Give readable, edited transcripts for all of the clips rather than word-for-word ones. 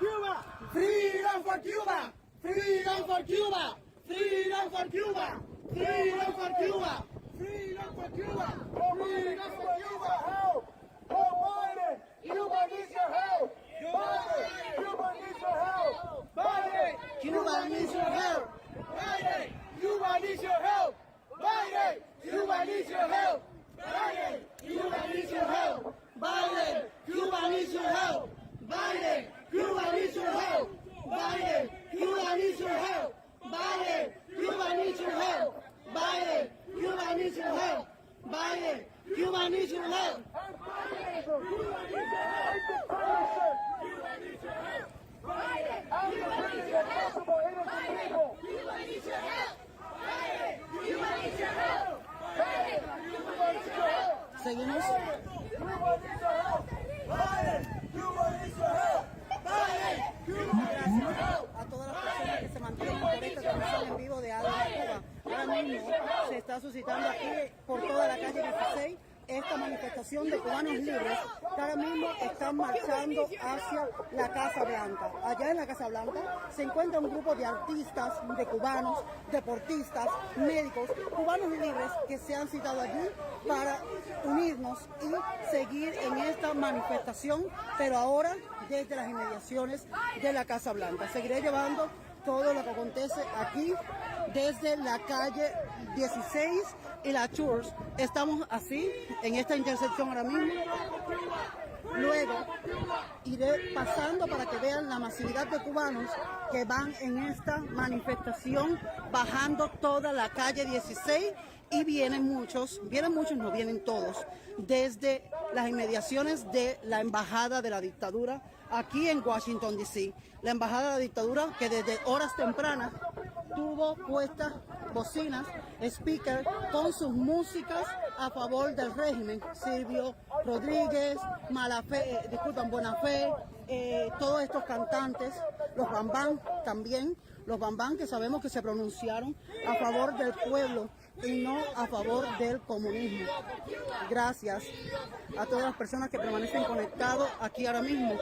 Cuba! Freedom for Cuba! Freedom for Cuba! Freedom for Cuba! Freedom for Cuba! Freedom for Cuba! Freedom for Cuba! Help! Help Biden! Cuba needs your help! Biden! Cuba needs your help! Biden! Cuba needs your help! Biden! Cuba needs your help! Biden! Cuba needs your help! Biden! Cuba needs your help! Biden! Cuba needs your help! Biden! Cuba needs your help! Biden! Cuba needs your help! Biden! Cuba needs your help! Biden! Cuba needs your help! Biden! Cuba needs your help! Seguimos. A todas las personas que se mantienen por esta transmisión en vivo de Alba Cuba. Ahora mismo se está suscitando aquí por toda la calle 16 esta manifestación de cubanos libres que ahora mismo están marchando hacia la Casa Blanca. Allá en la Casa Blanca se encuentra un grupo de artistas, de cubanos, deportistas, médicos, cubanos libres que se han citado allí para unirnos y seguir en esta manifestación, pero ahora desde las inmediaciones de la Casa Blanca. Seguiré llevando todo lo que acontece aquí desde la calle 16 y la Church. Estamos así en esta intersección ahora mismo. Luego iré pasando para que vean la masividad de cubanos que van en esta manifestación bajando toda la calle 16 y vienen muchos, no vienen todos, desde las inmediaciones de la Embajada de la Dictadura aquí en Washington, D.C. La Embajada de la Dictadura que desde horas tempranas tuvo puestas bocinas, speakers con sus músicas a favor del régimen. Silvio Rodríguez, Buena Fe, todos estos cantantes, los Bambán también, los Bambán que sabemos que se pronunciaron a favor del pueblo y no a favor del comunismo. Gracias a todas las personas que permanecen conectados aquí ahora mismo.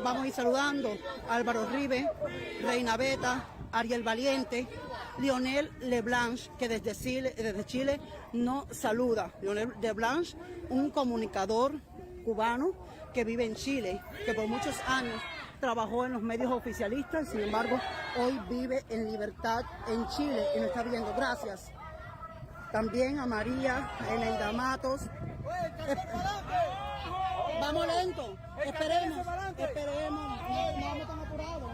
Vamos a ir saludando a Álvaro Ribe, Reina Beta, Ariel Valiente, Lionel Leblanc, que desde Chile nos saluda. Lionel Leblanc, un comunicador cubano que vive en Chile, que por muchos años trabajó en los medios oficialistas, sin embargo, hoy vive en libertad en Chile y nos está viendo. Gracias. También a María Eneida Matos. Vamos lento, esperemos, no vamos tan apurados.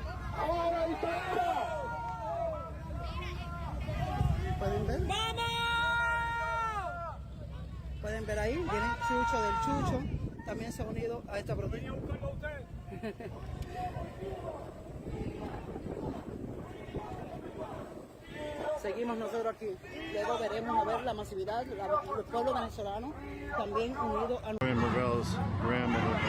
¿Pueden ver? ¡Vamos! Pueden ver ahí, viene Chucho del Chucho, también se ha unido a esta protesta. Seguimos nosotros aquí, luego veremos a ver la masividad, el pueblo venezolano también unido a Morel's grandmother.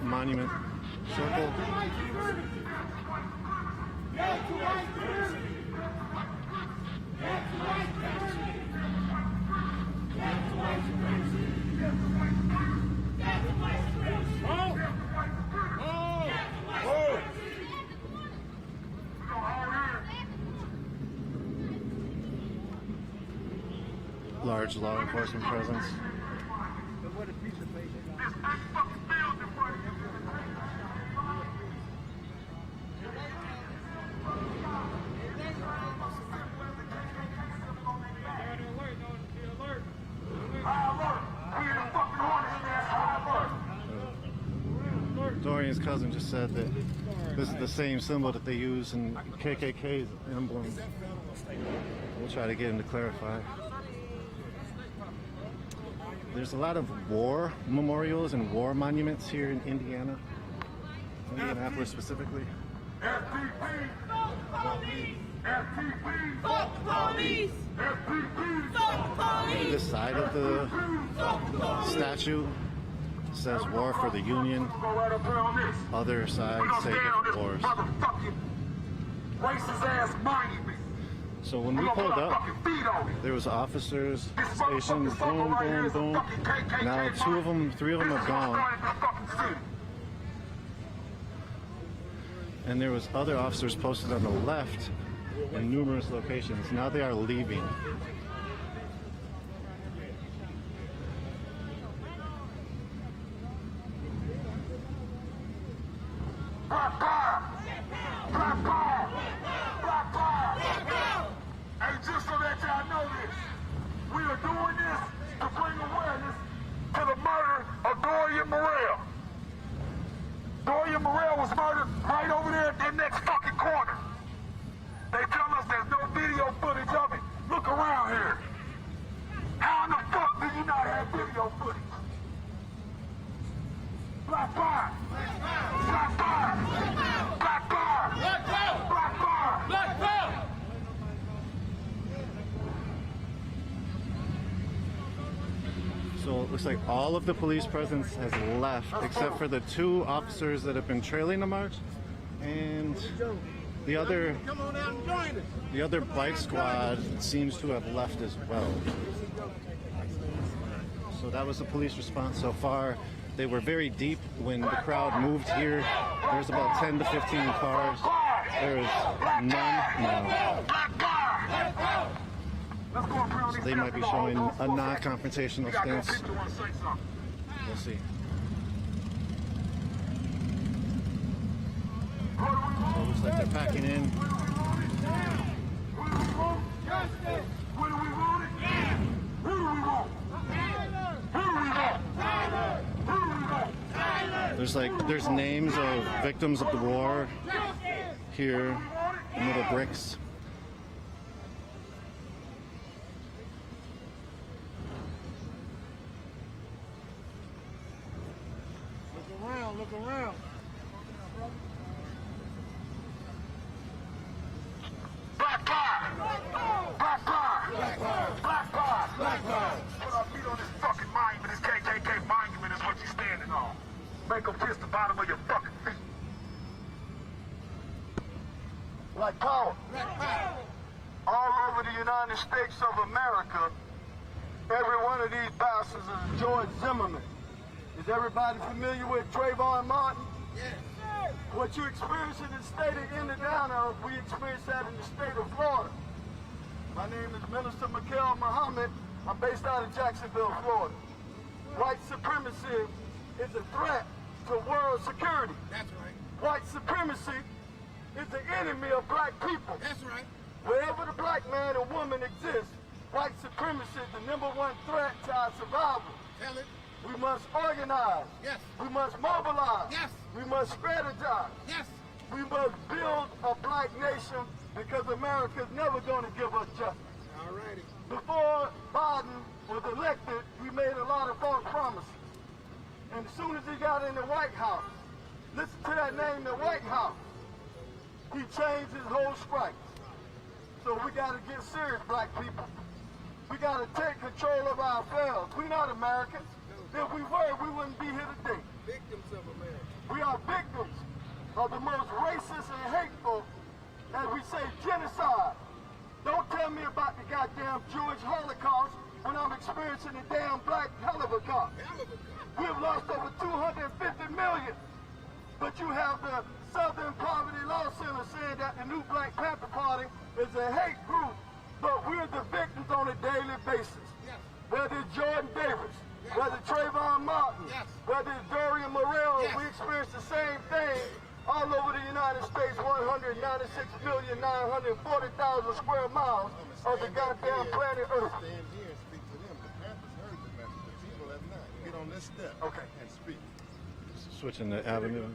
Monument circle. Large law enforcement presence. Dorian's cousin just said that this is the same symbol that they use in KKK's emblem. We'll try to get him to clarify. There's a lot of war memorials and war monuments here in Indiana, Indianapolis specifically. FTP! Fuck the police! FTP! Fuck the police! FTP! of the statue says war for the Union. Other sides say different wars. Racist ass monument. So when we pulled up, there was officers stationed, boom, boom, boom. Now 3 of them are gone. And there was other officers posted on the left in numerous locations. Now they are leaving. Hey, just so that y'all know this, we are doing this to bring awareness to the murder of Dorian Morrell. Dorian Morrell was murdered right over there in that next fucking corner. They tell us there's no video footage of it. Look around here. How in the fuck do you not have video footage? Black fire! Black fire! Black fire! Black fire! Black fire! Black fire! So it looks like all of the police presence has left except for the 2 officers that have been trailing the march, and the other bike squad seems to have left as well. So that was the police response so far. They were very deep when the crowd moved here. There's about 10 to 15 cars. There is none now. So they might be showing a non-confrontational stance. We'll see. So it looks like they're packing in. There's names of victims of the war here in little bricks. Look around. Black fire! Black fire! Black fire! Black fire! Black fire! Put our feet on this fucking monument, this KKK monument is what you're standing on. Make them kiss the bottom of your fucking feet. Black power. Black power. All over the United States of America, every one of these bastards is George Zimmerman. Is everybody familiar with Trayvon Martin? Yes. What you experience in the state of Indiana, we experience that in the state of Florida. My name is Minister Mikhail Muhammad. I'm based out of Jacksonville, Florida. White supremacy is a threat to world security. That's right. White supremacy is the enemy of black people. That's right. Wherever the black man or woman exists, white supremacy is the #1 threat to our survival. Tell it. We must organize. Yes. We must mobilize. Yes. We must strategize. Yes. We must build a black nation because America's never going to give us justice. All righty. Before Biden was elected, we made a lot of false promises. And as soon as he got in the White House, listen to that name, the White House, he changed his whole strike. So we got to get serious, black people. We got to take control of our affairs. We're not Americans. If we were, we wouldn't be here today. Victims of America. We are victims of the most racist and hateful, as we say, genocide. Don't tell me about the goddamn Jewish Holocaust when I'm experiencing the damn black Holocaust. We've lost over 250 million. But you have the Southern Poverty Law Center saying that the new Black Panther Party is a hate group. But we're the victims on a daily basis. Yes. Whether it's Jordan Davis, yes. Whether it's Trayvon Martin, yes. Whether it's Dorian Morrell, yes. We experience the same thing all over the United States, 196,940,000 square miles of the goddamn planet Earth. Stand here and speak to them. The Panthers heard the message. The people have not. Get on this step and speak. Switching the avenue.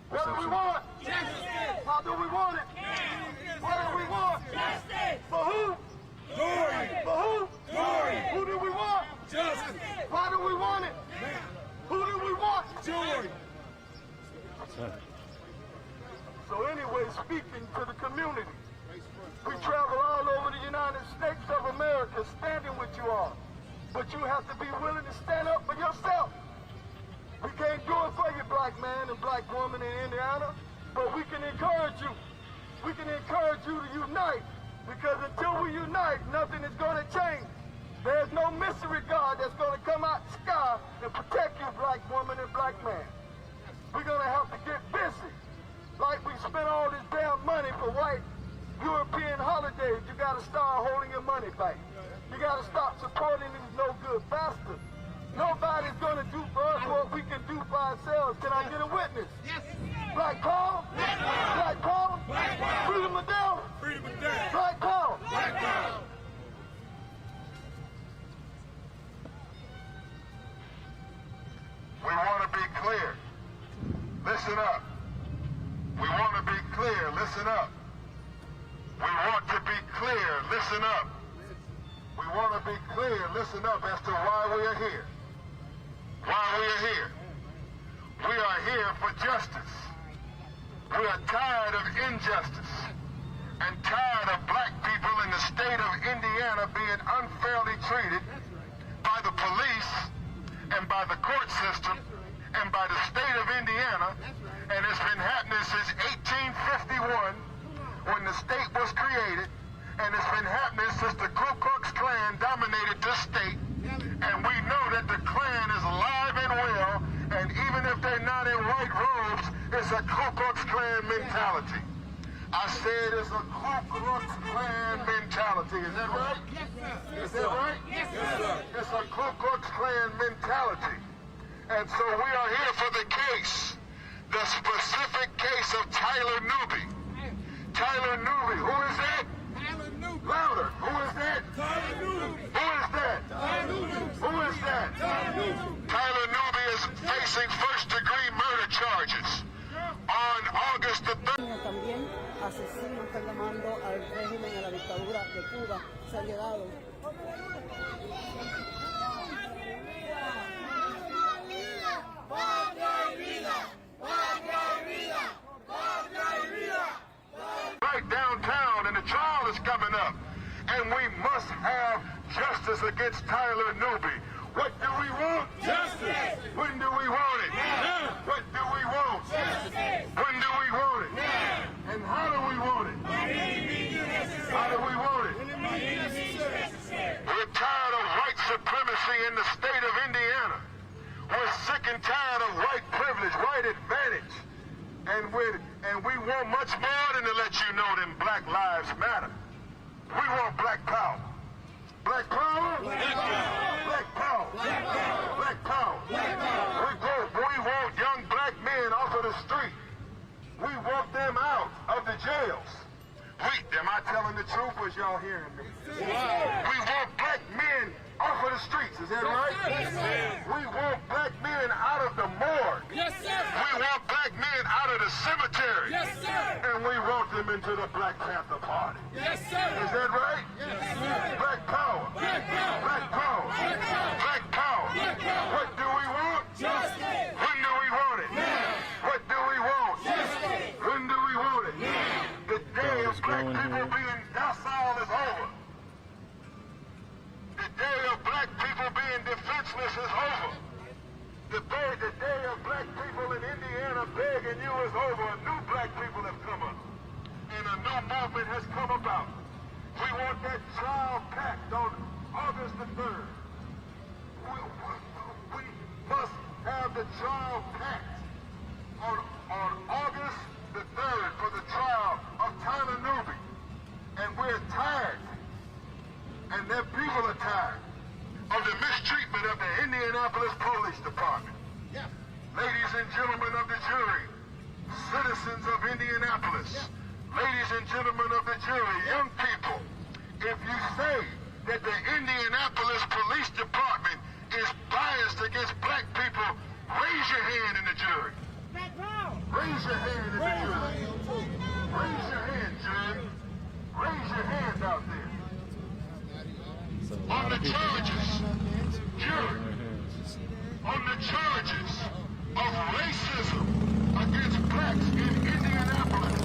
What do we want? Justice. How do we want it? Justice. What do we want? Justice. For who? Glory. For who? Glory. Who do we want? Justice. Why do we want it? Who do we want? Glory. So anyway, speaking to the community, we travel all over the United States of America, standing but you have to be willing to stand up for yourself. We can't do it for you, black man and black woman in Indiana, but we can encourage you. We can encourage you to unite, because until we unite, nothing is going to change. There's no mystery God that's going to come out the sky and protect you, black woman and black man. We're going to have to get busy. Like we spent all this damn money for white European holidays, you got to start holding your money back. You got to stop supporting these no-good bastards. Nobody's going to do for us what we can do for ourselves. Can I get a witness? Yes. Black power? Black power. Black power? Black power. Freedom of down? Freedom of death. Black power? Black power. We want to be clear. Listen up. We want to be clear. Listen up. We want to be clear. Listen up. We want to be clear. Listen up as to why we are here. Why we are here. We are here for justice. We are tired of injustice and tired of black people in the state of Indiana being unfairly treated by the police and by the court system and by the state of Indiana. And it's been happening since 1851 when the state was created. And it's been happening since the Ku Klux Klan dominated this state. And we know that the Klan is alive and well. And even if they're not in white robes, it's a Ku Klux Klan mentality. I said it's a Ku Klux Klan mentality. Is that right? Yes, sir. Is that right? Yes, sir. It's a Ku Klux Klan mentality. And so we are here for the case, the specific case of Tyler Newby. Tyler Newby, who is that? Tyler Newby. Louder, who is that? Tyler Newby. Who is that? Tyler Newby. Who is that? Tyler Newby. Tyler Newby is facing first-degree murder charges on August the 3rd. También asesinos están llamando al régimen, a la dictadura de Cuba. Se han llegado. Right downtown, and the trial is coming up. And we must have justice against Tyler Newby. What do we want? Justice. When do we want it? Now. What do we want? Justice. When do we want it? Now. And how do we want it? How do we want it? We're tired of white supremacy in the state of Indiana. We're sick and tired of white privilege, white advantage. And we want much more than to let you know that Black Lives Matter. We want black power. Black power? Black power. Black power. Black power. Black power. Black power. We want young black men off of the street. We want them out of the jails. Am I telling the truth or is y'all hearing me? We want black men off of the streets, is that right? Yes, sir. We want black men out of the morgue. Yes, sir. We want black men out of the cemetery. Yes, sir. And we want them into the Black Panther Party. Yes, sir. Is that right? Yes, sir. Black power. Black power. Black power. Black power. Black power. Black power. What do we want? Justice. When do we want it? Now. What do we want? Justice. When do we want it? Now. The day of black going people here. being docile is over. The day of black people being defenseless is over. The day of black people in Indiana begging you is over. New black people have come up. And a new movement has come about. We want that trial packed on August the 3rd. We must have the trial packed on August the 3rd for the trial of Tyler Newby. And we're tired, and their people are tired, of the mistreatment of the Indianapolis Police Department. Yeah. Ladies and gentlemen of the jury, citizens of Indianapolis, ladies and gentlemen of the jury, young people, if you say that the Indianapolis Police Department is biased against black people, raise your hand in the jury. Raise your hand in the jury. Raise your hand, jury. Raise your hand out there. On the charges, jury, on the charges of racism against blacks in Indianapolis,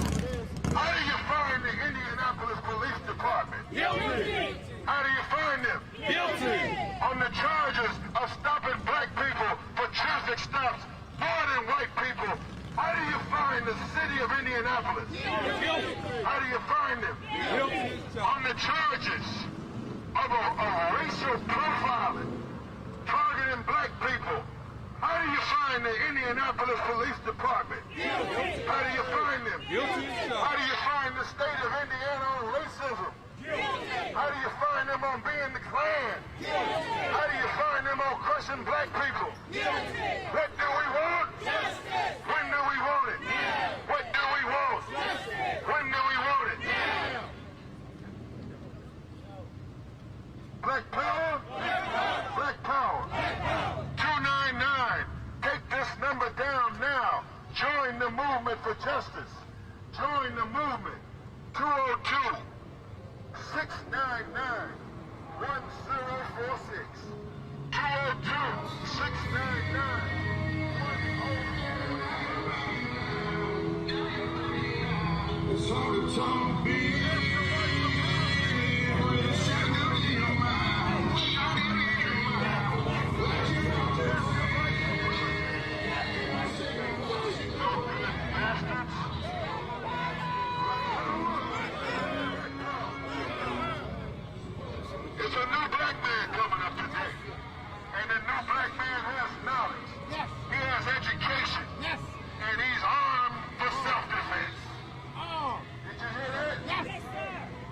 how do you find the Indianapolis Police Department? Guilty. How do you find them? Guilty. On the charges of stopping black people for traffic stops more than white people. How do you find the city of Indianapolis? How do you find them? On the charges of racial profiling, targeting black people. How do you find the Indianapolis Police Department? How do you find them? How do you find the state of Indiana on racism? How do you find them on being the Klan? How do you find them on crushing black people? What do we want? When do we want it? What do we want? When do we want it? Black power? Black power. 299. Take this number down now. Join the movement for justice. Join the movement. 202 699 1046. 202 699 1046. It's all the time, baby. It's a new black man coming up today. And the new black man has knowledge. Yes. He has education. Yes. And he's armed for self-defense. Oh. Did you hear that? Yes.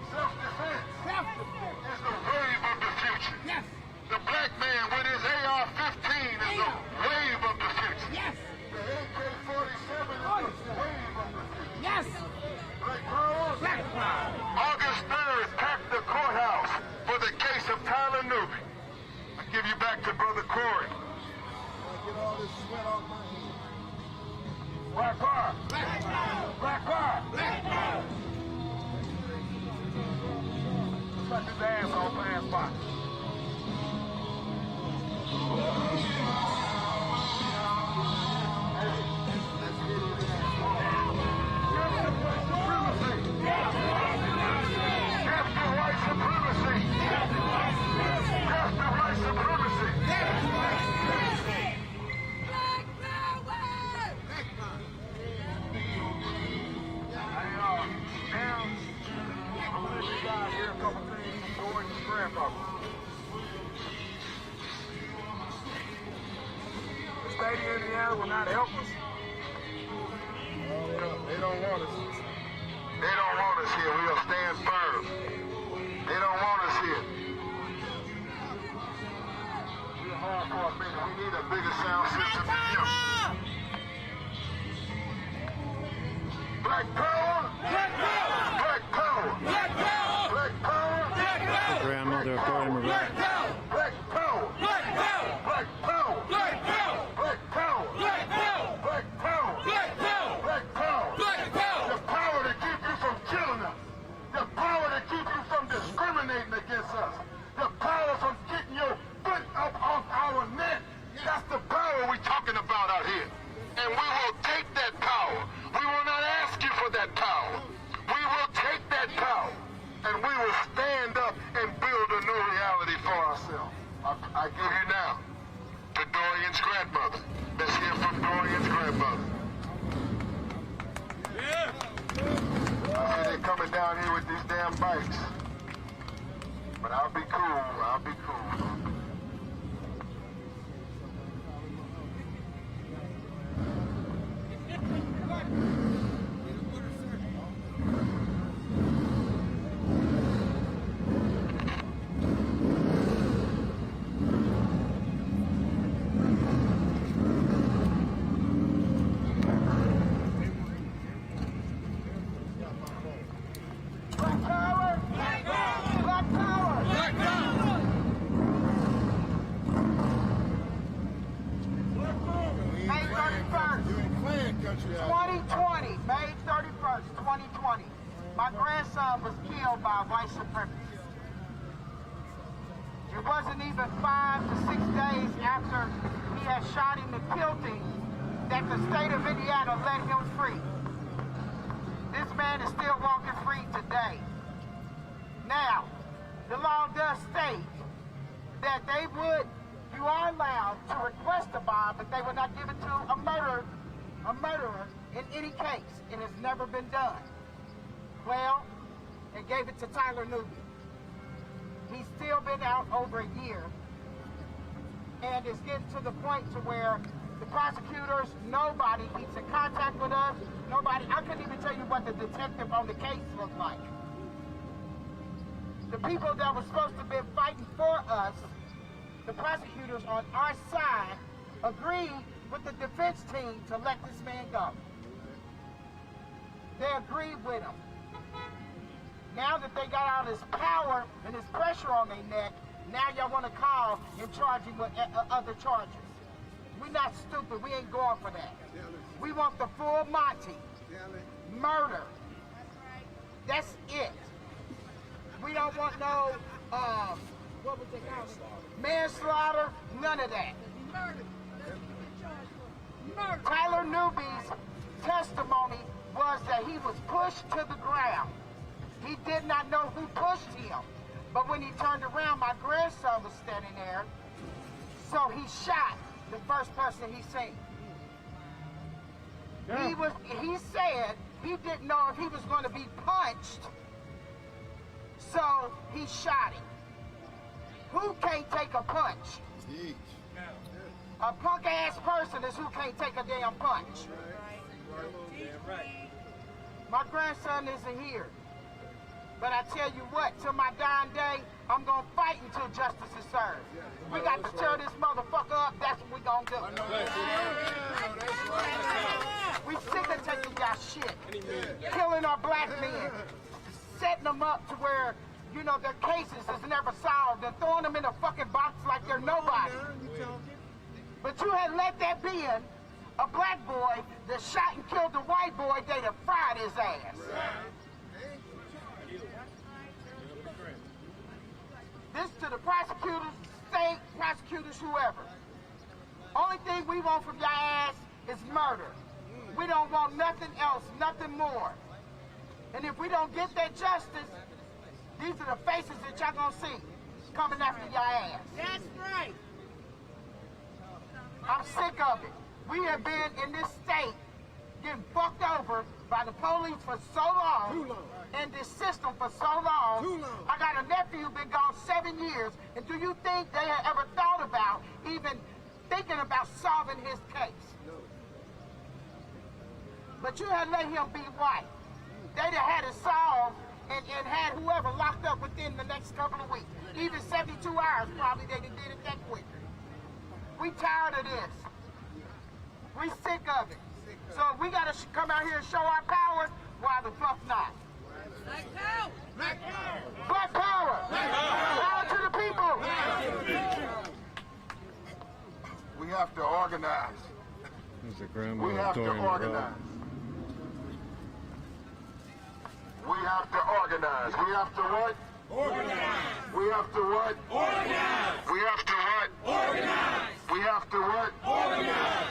Self-defense Self-defense. is the wave of the future. Yes. The black man with his AR-15 is the wave of the future. Yes. The AK-47 is the wave of the future. Yes. Black power. Black power. August 3rd, pack the courthouse for the case of Tyler Newby. I give you back to Brother Corey. Get all this sweat off my hands. Black power. Black power. Black power. Black power. Shut his ass off last spot. The state of Indiana will not help us. They don't want us. They don't want us here. We'll stand firm. They don't want us here. We're hard for a minute. We need a bigger sound system than him. Black power. Black power. Black power. Black power. Black power. Black power. The grandmother of Brian Black power. Black power. Black power. Black power. Black power. Black power. Black power. Black power. Black power. Black power. Black power. The power to keep you from killing us. The power to keep you from discriminating against us. The power from getting your foot up off our neck. That's the power we're talking about out here. And we will take that power. We will not ask you for that power. We will take that power. And we will stand up and build a new reality for ourselves. I give you now to Dorian's grandmother. Let's hear from Dorian's grandmother. I see they coming down here with these damn bikes. But I'll be cool. I'll be cool. May 31st, 2020, my grandson was killed by white supremacists. It wasn't even 5 to 6 days after he had shot him and killed him that the state of Indiana let him free. This man is still walking free today. Now, the law does state that they would You are allowed to request a bond, but they will not give it to a murderer in any case. It has never been done. Well, they gave it to Tyler Newby. He's still been out over a year, and it's getting to the point to where the prosecutors, nobody keeps in contact with us. Nobody, I couldn't even tell you what the detective on the case looked like. The people that were supposed to have been fighting for us, the prosecutors on our side, agreed with the defense team to let this man go. They agreed with him. Now that they got all this power and this pressure on their neck, now y'all want to call and charge him with other charges. We're not stupid. We ain't going for that. We want the full Monty. Murder. That's it. We don't want no, what was it called? Manslaughter. None of that. Tyler Newby's testimony was that he was pushed to the ground. He did not know who pushed him. But when he turned around, my grandson was standing there. So he shot the first person he seen. Yeah. He said he didn't know if he was going to be punched. So he shot him. Who can't take a punch? A punk ass person is who can't take a damn punch. My grandson isn't here. But I tell you what, till my dying day, I'm gonna fight until justice is served. We got to tear this motherfucker up, that's what we gonna do. We sick of taking y'all shit. Killing our black men. Setting them up to where, you know, their cases is never solved and throwing them in a fucking box like they're nobody. But you had let that be a black boy that shot and killed the white boy, they'd have fried his ass. This to the prosecutors, state prosecutors, whoever. Only thing we want from your ass is murder. We don't want nothing else, nothing more. And if we don't get that justice, these are the faces that y'all gonna see coming after your ass. That's right. I'm sick of it. We have been in this state getting fucked over by the police for so long. And this system for so long. I got a nephew been gone 7 years, and do you think they had ever thought about even thinking about solving his case? But you had let him be white. They'd have had it solved and had whoever locked up within the next couple of weeks. Even 72 hours probably they did it that quick. We tired of this. We sick of it. So if we gotta come out here and show our power, why the fuck not? Black power! Black power! Black power! Power to the people! We have to organize. There's a grandma We have to Dorian organize. We have to organize. We have to what? Organize. We have to what? Organize. We have to what? Organize. We have to what? Organize.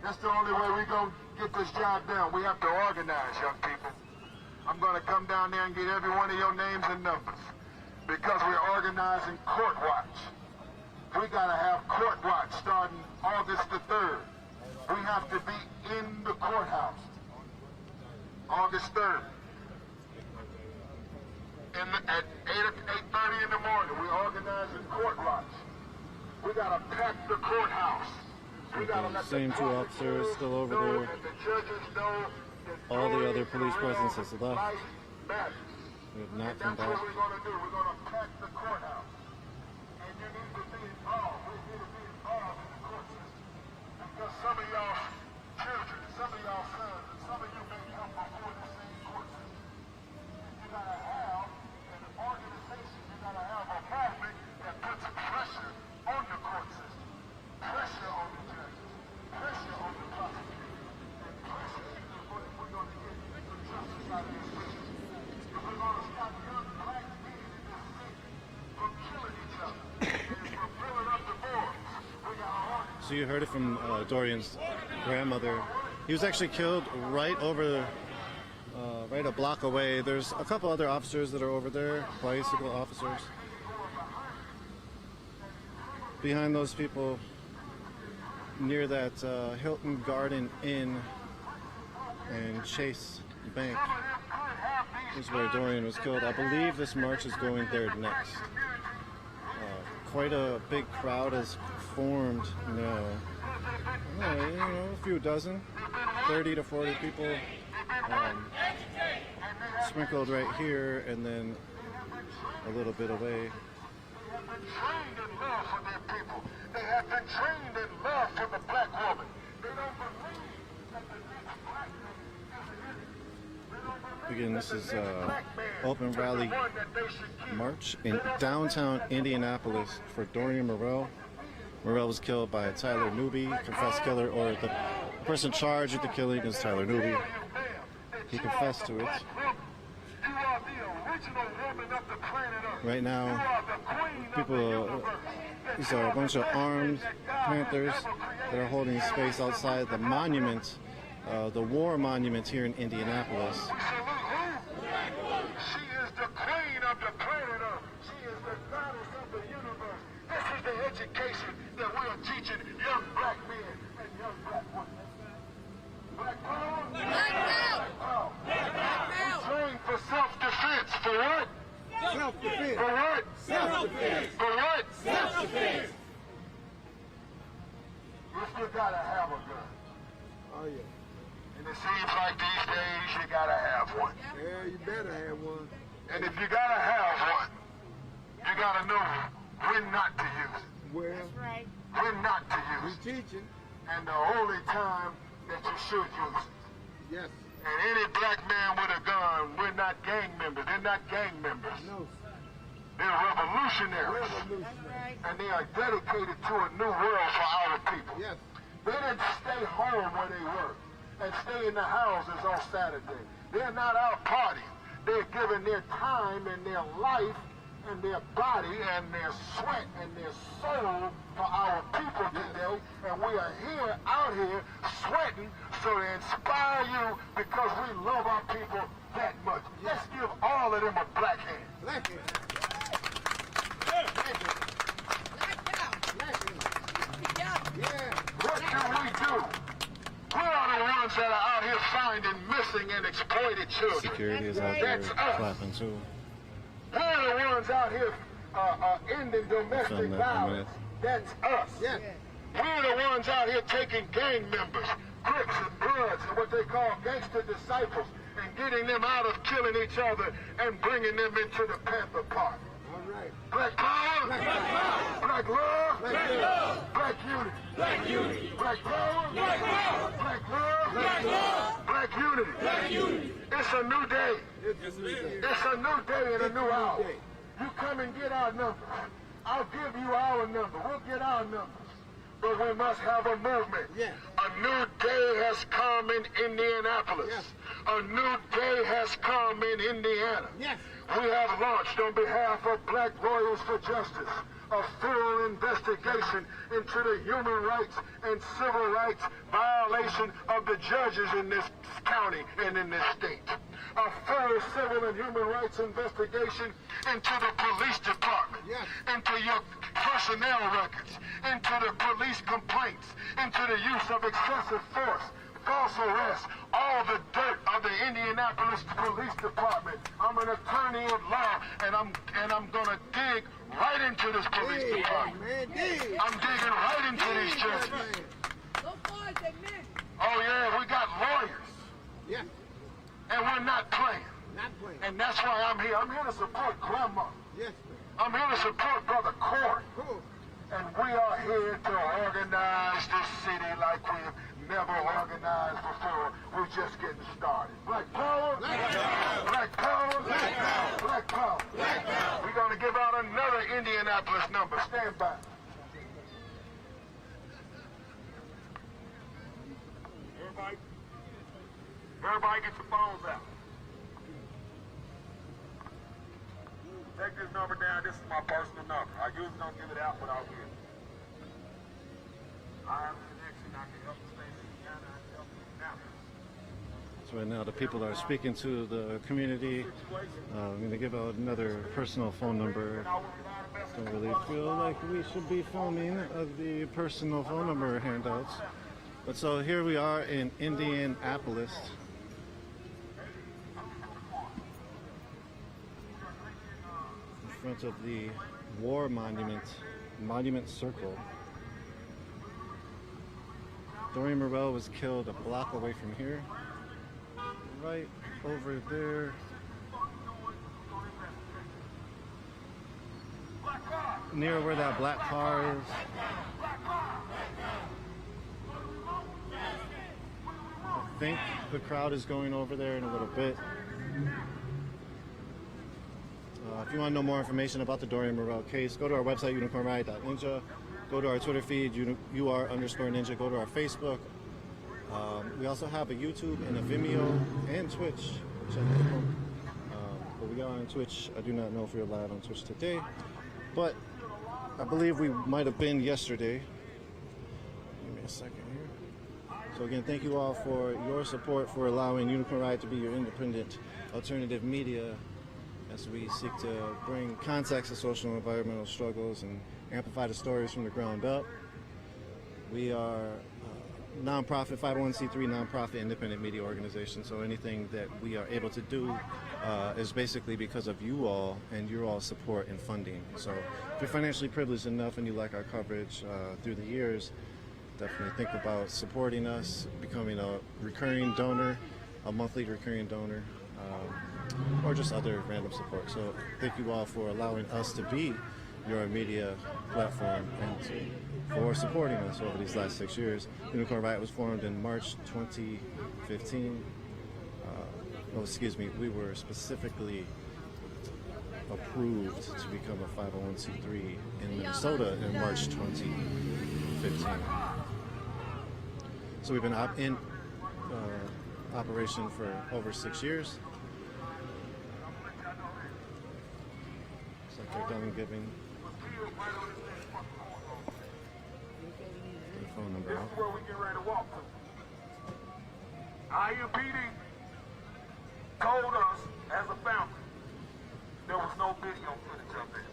That's the only way we're going to get this job done. We have to organize, young people. I'm going to come down there and get every one of your names and numbers because we're organizing Court Watch. We got to have Court Watch starting August the 3rd. We have to be in the courthouse August 3rd. At 8:30 in the morning, we're organizing Court Watch. We got to pack the courthouse. We got to let the same two officers still over know there. and the judges know that All the George other police Terrell presence has left. life matters. They have not And come that's what back. we're going to do. We're going to pack the courthouse. And you need to be involved. We need to be involved in the court system. Because some of y'all children, some of y'all sons, and some of you may come before the same court system. You got to have an organization, you got to have a movement that puts pressure on the court system, pressure on the judges, pressure on the prosecutors, and pressure if we're going to get the justice out of this system. If we're going to stop young black men in this city from killing each other and from filling up the boards, we got to organize. So you heard it from Dorian's grandmother. He was actually killed right over, right a block away. There's a couple other officers that are over there, bicycle officers. behind those people, near that Hilton Garden Inn and Chase Bank, is where Dorian was killed. I believe this march is going there next. Quite a big crowd has formed now. You know, a few dozen, 30 to 40 people sprinkled right here, and then a little bit away. Trained in love for their people. They have been trained in love for the black woman. They don't believe that the next black man. Again, this is open rally march in downtown Indianapolis for Dorian Morell. Morell was killed by Tyler Newby, confessed killer, or the person charged with the killing is Tyler Newby. He confessed to it. Right now, people, these are a bunch of armed Panthers that are holding space outside the monument, the war monument here in Indianapolis. She is the queen of the planet Earth. She is the goddess of the universe. This is the education that we are teaching young black men and young black women. Black power? Black power. Trained for self-defense. For what? Self-defense. For what? Self-defense. For what? Self-defense. You still gotta have a gun. Oh, yeah. And it seems like these days you gotta have one. Yeah, you better have one. And if you gotta have one, you gotta know when not to use it. Well, When not to we use it. teaching. And the only time that you should use it. Yes. And any black man with a gun, we're not gang members. They're not gang members. No. They're revolutionaries. Revolution. And they are dedicated to a new world for our people. Yes. They didn't stay home where they were and stay in the houses on Saturday. They're not out partying. They're giving their time and their life and their body and their sweat and their soul for our people today. And we are here, out here, sweating so to inspire you because we love our people that much. Let's give all of them a black hand. Black hand. Yeah. What can we do? We are the ones that are out here finding missing and exploited children. Security is out there That's us. clapping too. We're the ones out here ending domestic Film that in a violence. minute. That's us. Yeah. We're the ones out here taking gang members, Crips and Bloods, and what they call gangster disciples, and getting them out of killing each other and bringing them into the Panther Park. All right. Black power, Black power. black love, Black love. black unity. Black unity. Black power, Black power. black love, Black love. black unity. Black unity. It's a new day. It's a new day. It's a new day and a new hour. day. You come and get our numbers. I'll give you our number. We'll get our numbers. But we must have a movement. Yeah. A new day has come in Indianapolis. Yes. A new day has come in Indiana. Yes. We have launched on behalf of Black Royals for Justice a full investigation into the human rights and civil rights violation of the judges in this county and in this state. A full civil and human rights investigation into the police department, Yes. into your personnel records, into the police complaints, into the use of excessive force, false arrests, all the dirt of the Indianapolis Police Department. I'm an attorney at law, and I'm gonna dig right into this police Hey, department. man, dig. I'm digging right into these Dig, churches. man. Those boys, they men. Oh yeah, we got lawyers, Yeah. and we're not playing. Not playing. And that's why I'm here. I'm here to support Grandma. Yes, man. I'm here to support Brother Corey. Cool. And we are here to organize this city like we've never organized before. We're just getting started. Black power, Black power. black power, Black power. black power. Black power. We're going to give out another Indianapolis number. Stand by. Everybody get your phones out. Take this number down. This is my personal number. I usually don't give it out, but I'll give it. I have a connection. I can help the state of Indiana. I can help you now. So right now the people are speaking to the community. I'm going to give out another personal phone number. Don't really feel like we should be filming the personal phone number handouts. But so here we are in Indianapolis. In front of the War Monument Circle. Dorian Morell was killed a block away from here. Right over there. Near where that black car is. I think the crowd is going over there in a little bit. If you want to know more information about the Dorian Morell case, go to our website, unicornriot.ninja. Go to our Twitter feed, UR_ninja. Go to our Facebook. We also have a YouTube and a Vimeo and Twitch channel. But we are on Twitch. I do not know if we're live on Twitch today, but I believe we might have been yesterday. Give me a second here. So again, thank you all for your support, for allowing Unicorn Riot to be your independent alternative media as we seek to bring context to social and environmental struggles and amplify the stories from the ground up. We are a nonprofit, 501c3 nonprofit independent media organization, so anything that we are able to do is basically because of you all and your all support and funding. So if you're financially privileged enough and you like our coverage through the years, definitely think about supporting us, becoming a recurring donor, a monthly recurring donor, or just other random support. So thank you all for allowing us to be your media platform and for supporting us over these last 6 years. Unicorn Riot was formed in March 2015. We were specifically approved to become a 501c3 in Minnesota in March 2015. So we've been in operation for over 6 years. Looks like they're done giving the phone number out. This is where we get ready to walk to. IMPD told us as a family there was no video footage of this.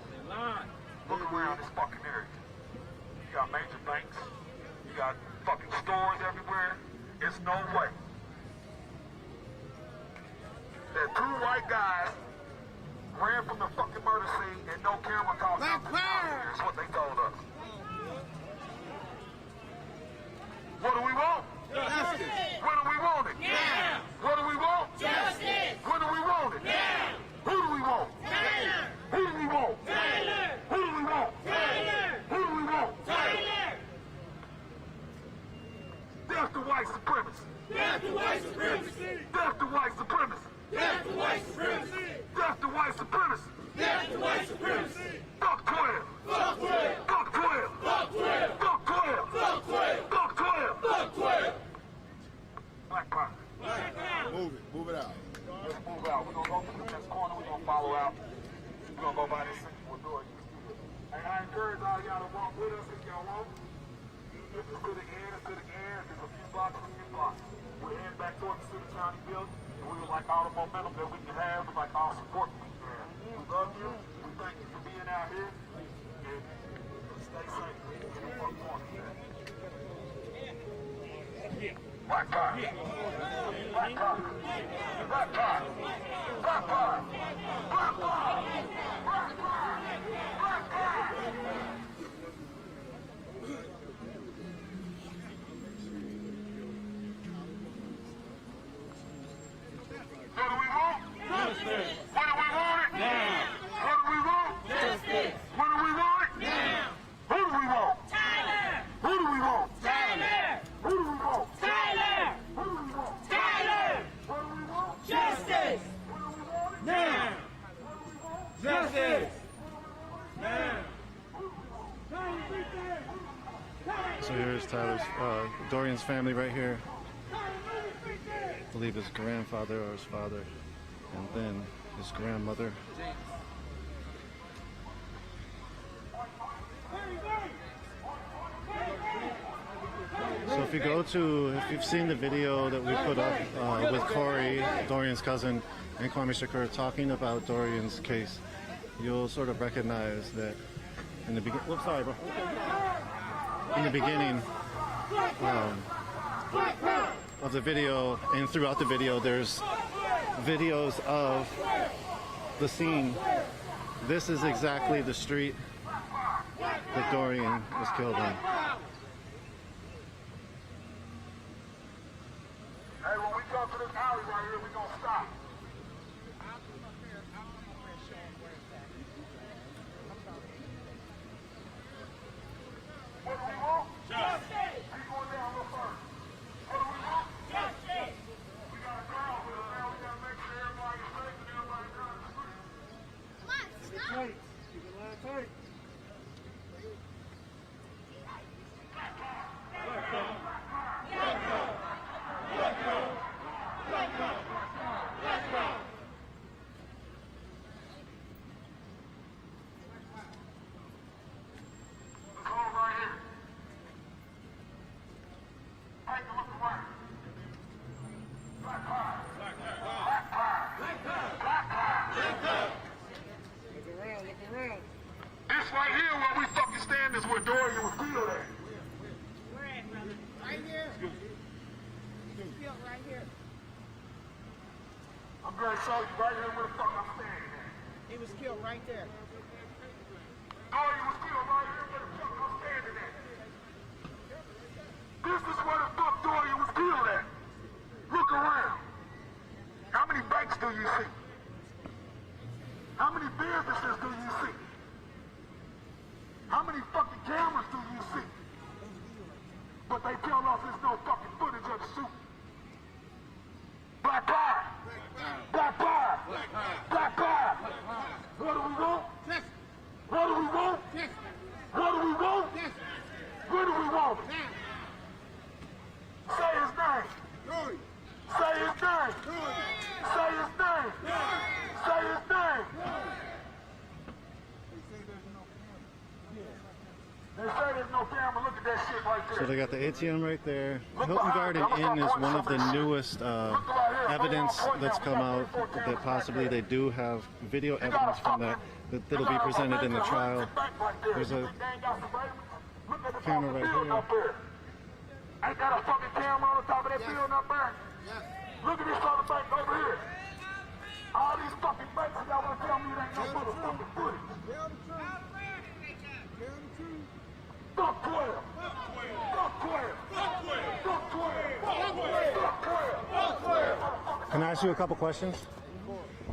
Look around this fucking area. You got major banks. You got fucking stores everywhere. It's no way that two white guys ran from the fucking murder scene and no camera caught them. That's what they told us. What do we want? Justice. When do we want it? Now. What do we want? Justice. When do we want it? Now. Who do we want? Taylor. Who do we want? Taylor. Who do we want? Taylor. Who do we want? Taylor. Death to white supremacy. Death to white supremacy. Death to white supremacy. Death to white supremacy. Death to white supremacy. Death to white supremacy. Fuck 12. Fuck 12. Fuck 12. Fuck 12. Fuck 12. Fuck 12. Fuck 12. Fuck 12. Black Power. Black Power. Move it. Move it out. Let's move out. We're going to go to the next corner. We're going to follow out. We're going to go by this central door. And I encourage all y'all to walk with us if y'all want. If it's to the end, it's to the end. If it's a few blocks, a few blocks. We're heading back towards the City County building. And we would like all the momentum that we can have. We'd like all support we can have. We love you. We thank you for being out here. And stay safe. Black Power. Black Power. Black Power. Black Power. Black Power. Black Power. Black Power. What do we want? Justice. When do we want it? Now. What do we want? Justice. When do we want it? Now. Who do we want? Tyler. Who do we want? Tyler. Who do we want? Tyler. Who do we want? Tyler. What do we want? Justice. When do we want it? Now. Justice. Now. So here's Tyler's, Dorian's family right here. I believe his grandfather or his father, and then his grandmother. So if you've seen the video that we put up with Corey, Dorian's cousin, and Kwame Shakur talking about Dorian's case, you'll sort of recognize that in the beginning. Whoops, sorry, bro. In the beginning of the video and throughout the video, there's videos of the scene. This is exactly the street that Dorian was killed on. Hey, when we come to this alley right here, we gonna stop. What do we want? Justice. Keep going down a little further. What do we want? Justice. We got a crowd with us now. We gotta make sure everybody's safe and everybody's down the street. Come on, stop. Keep the line tight. Let's hold right here. Take a look around. Black power. Black power. Black power. Black power. This right here where we fucking stand is where Dorian was killed at. Where at, brother? Right here. Killed right here. I'm gonna show you right here where the fuck I'm standing at. He was killed right there. Dorian was killed right here where the fuck I'm standing at. This is where the fuck Dorian was killed at. Look around. How many banks do you see? How many businesses do you see? How many fucking cameras do you see? But they tell us there's no fucking footage of the shoot. Black power! Black power! Black power! What do we want? What do we want? What do we want? What do we want? Say his name. Say his name. Say his name. Say his name. They say there's no camera. Look at that shit right there. So they got the ATM right there. Hilton Garden Inn is one of the newest evidence that's come out that possibly they do have video evidence from that'll be presented in the trial. There's a camera right here. Ain't that a fucking camera on the top of that building up there? Look at this other bank over here. All these fucking banks, y'all want to tell me it ain't no motherfucking footage. Fuck 12. Fuck 12. Fuck 12. Fuck 12. Fuck 12. Can I ask you a couple questions?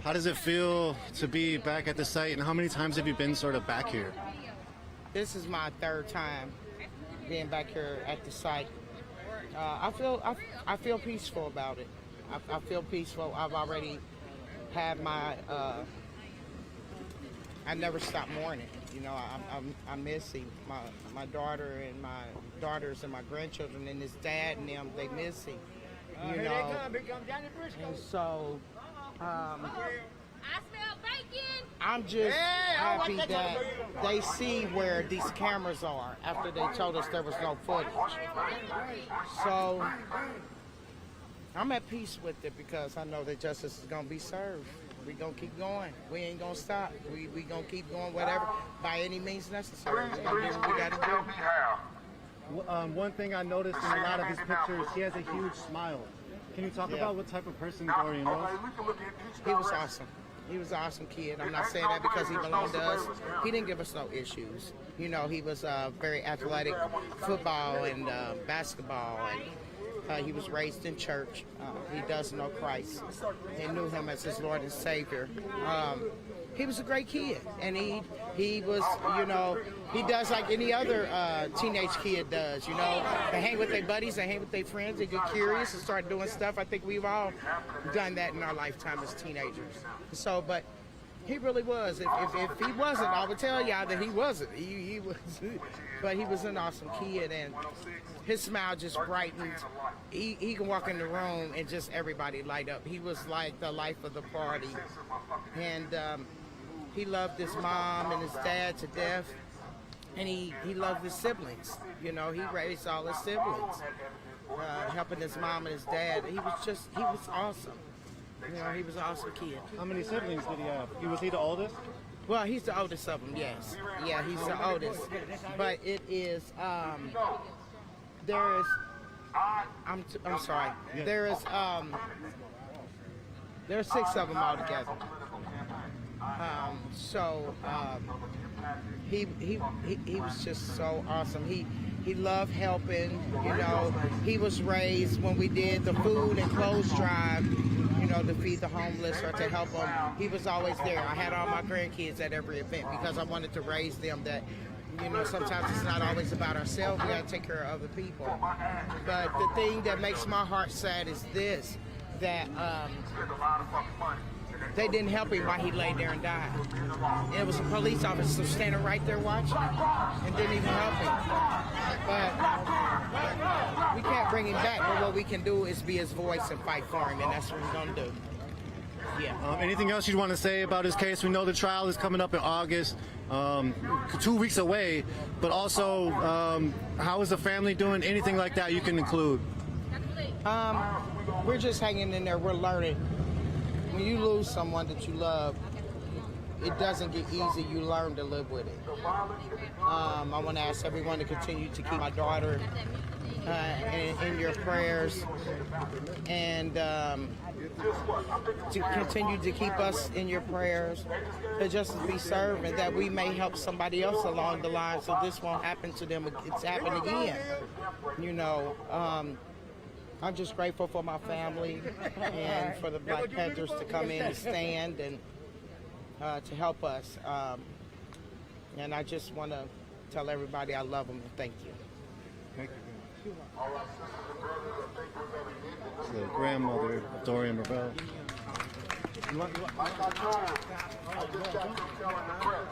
How does it feel to be back at the site, and how many times have you been sort of back here? This is my third time being back here at the site. I feel peaceful about it. I feel peaceful. I've already had my. I never stop mourning. You know, I miss him. My daughter and my daughters and my grandchildren and his dad and them, they miss him. You know. And so. I smell bacon. I'm just happy that they see where these cameras are after they told us there was no footage. So I'm at peace with it because I know that justice is going to be served. We're going to keep going. We ain't going to stop. We going to keep going whatever, by any means necessary. We're going to do what we got to Tell me do. how. One thing I noticed in a lot of his pictures, he has a huge smile. Can you talk about what type of person Dorian was? He was awesome. He was an awesome kid. I'm not saying that because he belonged to us. He didn't give us no issues. You know, he was very athletic, football and basketball, and he was raised in church. He does know Christ and knew him as his Lord and Savior. He was a great kid, and he was, you know, he does like any other teenage kid does, you know. They hang with their buddies, they hang with their friends, they get curious and start doing stuff. I think we've all done that in our lifetime as teenagers. So, but he really was. If he wasn't, I would tell y'all that he wasn't. He was, but he was an awesome kid, and his smile just brightened. He can walk in the room and just everybody light up. He was like the life of the party, and he loved his mom and his dad to death. And he loved his siblings. You know, he raised all his siblings, helping his mom and his dad. He was awesome. You know, he was an awesome kid. How many siblings did he have? Was he the oldest? Well, he's the oldest of them, yes. Yeah, he's the oldest. But it is, there is, I'm sorry. Yeah. There are 6 of them altogether. He was just so awesome. He loved helping, you know. He was raised when we did the food and clothes drive, you know, to feed the homeless or to help them. He was always there. I had all my grandkids at every event because I wanted to raise them that, you know, sometimes it's not always about ourselves. We got to take care of other people. But the thing that makes my heart sad is this, that they didn't help him while he lay there and died. And it was a police officer standing right there watching and didn't even help him. But we can't bring him back, but what we can do is be his voice and fight for him, and that's what we're going to do. Yeah. Anything else you'd want to say about his case? We know the trial is coming up in August, 2 weeks away, but also how is the family doing? Anything like that you can include? We're just hanging in there. We're learning. When you lose someone that you love, it doesn't get easy. You learn to live with it. I want to ask everyone to continue to keep my daughter in your prayers, and to continue to keep us in your prayers, to just be served, and that we may help somebody else along the line so this won't happen to them. It's happened again. You know, I'm just grateful for my family and for the Black Panthers to come in and stand and to help us. And I just want to tell everybody I love them and thank you. Thank you. It's the grandmother of Dorian Ravel. Like I told, I just got to telling the press.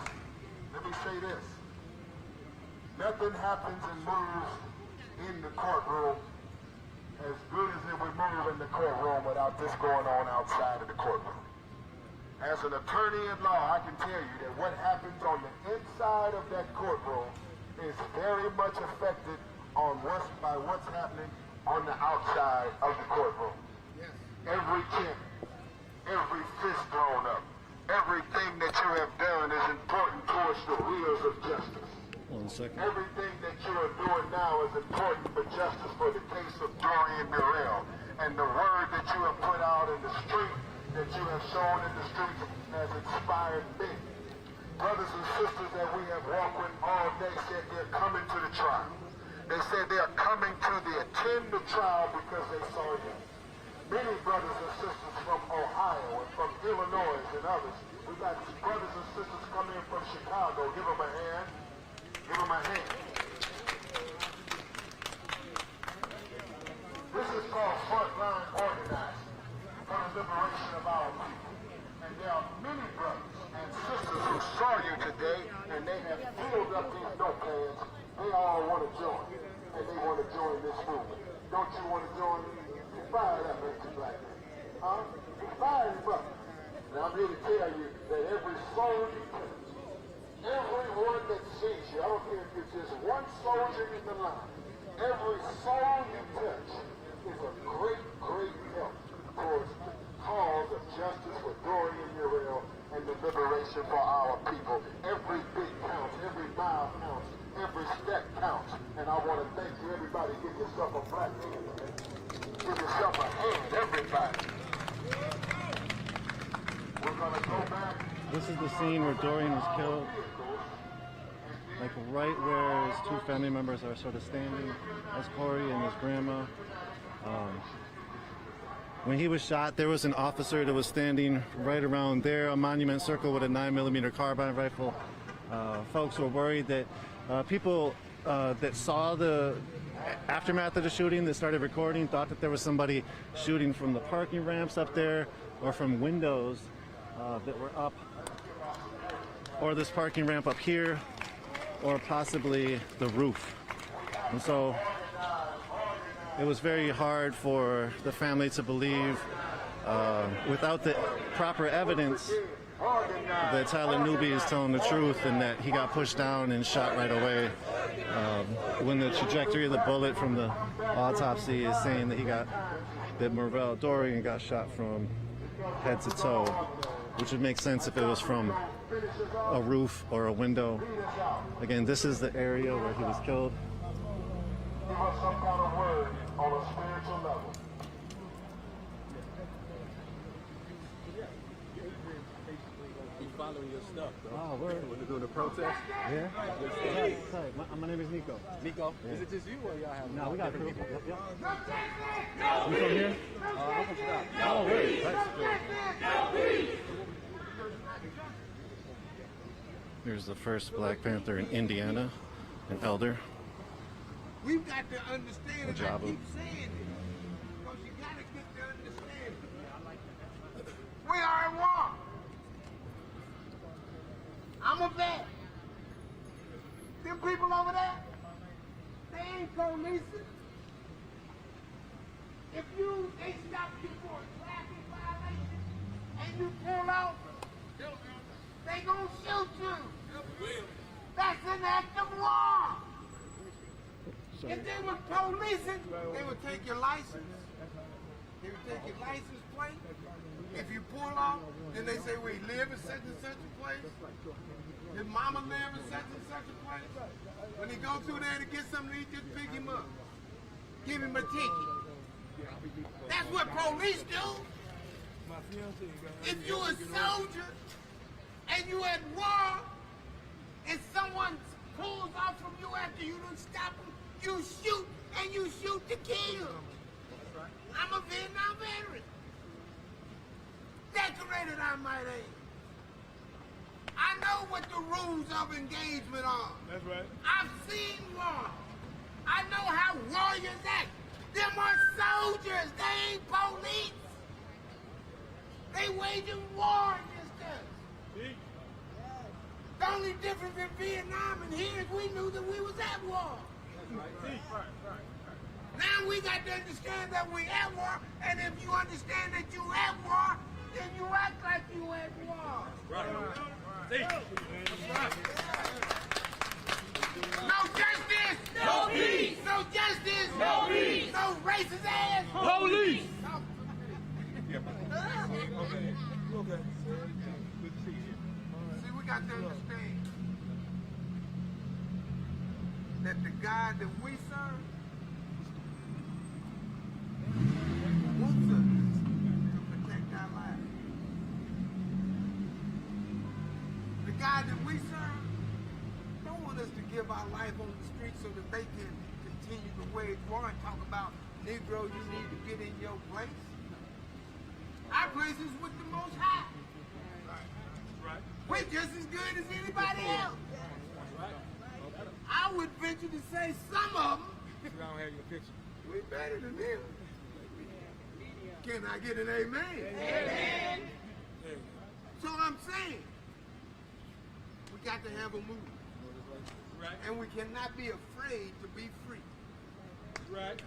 Let me say this. Nothing happens and moves in the courtroom as good as it would move in the courtroom without this going on outside of the courtroom. As an attorney in law, I can tell you that what happens on the inside of that courtroom is very much affected by what's happening on the outside of the courtroom. Yes. Every chin, every fist thrown up, everything that you have done is important towards the wheels of justice. 1 second. Everything that you are doing now is important for justice for the case of Dorian Ravel. And the word that you have put out in the street, that you have shown in the streets, has inspired me. Brothers and sisters that we have walked with all day said they're coming to the trial. They said they are coming to attend the trial because they saw you. Many brothers and sisters from Ohio and from Illinois and others. We got brothers and sisters coming in from Chicago. Give them a hand. Give them a hand. This is called frontline organizing for the liberation of our people. And there are many brothers and sisters who saw you today, and they have filled up these notepads. They all want to join, and they want to join this movement. Don't you want to join? You fired up, ain't you, black man? Huh? You fired him up. And I'm here to tell you that every soul you touch, everyone that sees you, I don't care if you're just one soldier in the line, every soul you touch is a great, great help towards the cause of justice for Dorian Ravel and the liberation for our people. Every bit counts, every mile counts, every step counts. And I want to thank you, everybody. Give yourself a black hand. Give yourself a hand, everybody. We're going to go back. This is the scene where Dorian was killed. Like right where his 2 family members are sort of standing. That's Corey and his grandma. When he was shot, there was an officer that was standing right around there, a monument circle with a 9mm carbine rifle. Folks were worried that people that saw the aftermath of the shooting, that started recording, thought that there was somebody shooting from the parking ramps up there or from windows that were up, or this parking ramp up here, or possibly the roof. And so it was very hard for the family to believe, without the proper evidence, that Tyler Newby is telling the truth and that he got pushed down and shot right away. When the trajectory of the bullet from the autopsy is saying that Marvell Dorian got shot from head to toe, which would make sense if it was from a roof or a window. Again, this is the area where he was killed. Give us some kind of word on a spiritual level. Following your stuff, bro. Oh, word. When they're doing the protest. Yeah? Sorry, my name is Nico. Nico, Yeah. is it just you or y'all have? No, we got people. people. Yep. You from here? I'm from Chicago. Oh, word. Here's the first Black Panther in Indiana, an elder. We've got to understand, and I Ojabo. keep saying it, because you got to get to understand it. We are at war. I'm a vet. Them people over there, they ain't policing. If they stop you for a traffic violation and you pull out, they gonna shoot you. That's an act of war. If they were policing, they would take your license. They would take your license plate. If you pull off, then they say, we live in such and such a place. His mama live in such and such a place. When he go through there to get something to eat, just pick him up. Give him a ticket. That's what police do. If you're a soldier and you at war and someone pulls off from you after you don't stop them, you shoot and you shoot to kill. I'm a Vietnam veteran. Decorated, I might add. I know what the rules of engagement are. That's right. I've seen war. I know how warriors act. Them are soldiers. They ain't police. They waging war against us. The only difference in Vietnam and here is we knew that we was at war. Now we got to understand that we at war, and if you understand that you at war, then you act like you at war. No justice! No peace! No justice! No peace! No racist ass! Police! Okay. See, we got to understand that the God that we serve wants us to protect our lives. The God that we serve don't want us to give our life on the street so that they can continue to wage war and talk about, Negro, you need to get in your place. Our place is with the Most High. Right. We're just as good as anybody else. I would venture to say some of them. I don't have your picture. We're better than them. Can I get an amen? Amen. So I'm saying, we got to have a movement. Right. And we cannot be afraid to be free. Right.